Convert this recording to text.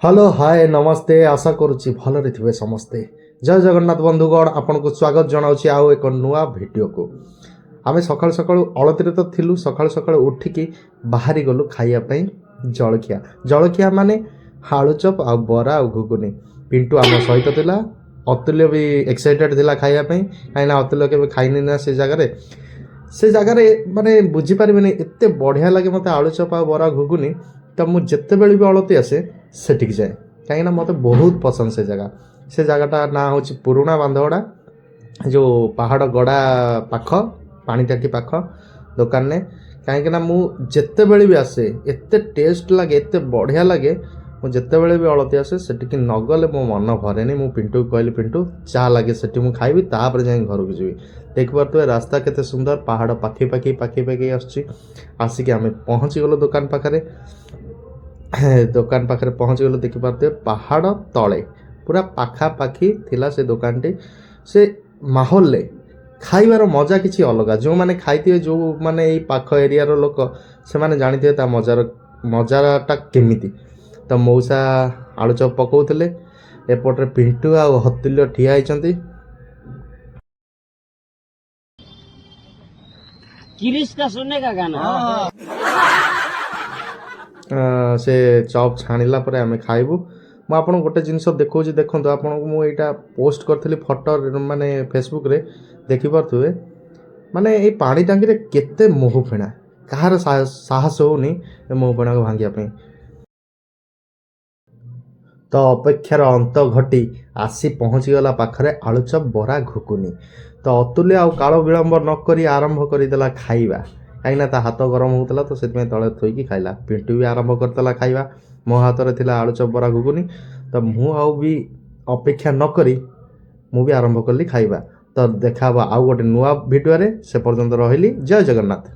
Hello hi नमस्ते आशा करुच्ची भलरे थे समस्ते। जय जगन्नाथ बंधुगण आपन को स्वागत जनाऊँ आउ एक नुआ भिडियो को। आम सका सका अलती तो थिलु सका सका उठिकी बाहरी गलु खाइापी जलखिया जलखिया माने आलुचप आ बरा आ घुगुनी। पिंटू आम सहित थिला, अतुल्य भी एक्साइटेड थिला खाइापी कहीं अतुल्य के खाइनी ना से जगार माने बुझीपारे एत बढ़िया लगे मत आलुचप आ बरा घुगुनी। तो मुझे जिते बड़े भी अलती आसे सेठिक जाए कहीं मत बहुत पसंद से जगटा ना हूँ पुराणा बांधवड़ा जो पहाड़ गड़ा पाख पानी टाकी पाख दुकान ने कहीं मुझे बड़े भी आसे एत टेस्ट लगे एत बढ़िया लगे। मुझे बड़े भी अलती आसे सेठिक नगले मो मन भरे मु पिंटू कहली पिंटू चा लगे से खाइबी तापर जाए घर को जी देखिपे रास्ता केते सुंदर पहाड़ पाखी पाखी पाखी पाखी आसिक आम पहुँची गलु दुकान पाखे दुकान पाखे पहुँची गलु देखिपे पहाड़ तले पूरा पाखापाखी थिला से दुकान टी से माहौल ले खाइबार मजा किसी अलग जो मैंने खाई जो मैंने यही पाख एरिया लोक से मैंने जानी ता मजाटा केमिति। तो मौसा आलुचप पकाउले एपटे पिंटू आ हतुल्य ठिया होती किरिश का सुनने का गाना से चप छाणिला पर आम खाइबू। मु आपन गोटे जिनस देखो देखो आपन को मुझा पोस्ट करी फटो माने फेसबुक रे देखिपे माने ये पानी टांगी रे केते मोह फेणा कहार साहस होनी मोह फेणा को भांगिया। तो अपेक्षार अंत घटी आसी पहुँचीगला पाखरे आलुचप बरा घुकुनी। तो अतुल्य आ काल विलंब नक आरंभ करदेला खाइबा कहीं ता हाथ गरम होता तो से तले थोकी खाइला। पिंटू भी आरंभ करदेला खाइबा मो हाथ में थिला आलुचप बरा घुकुनी। तो मु आउ भी अपेक्षा नक मु भी आरंभ कली खाइबा। तो देखा आउ गोटे नुआ भिडियो से पर्यंत रही जय जगन्नाथ।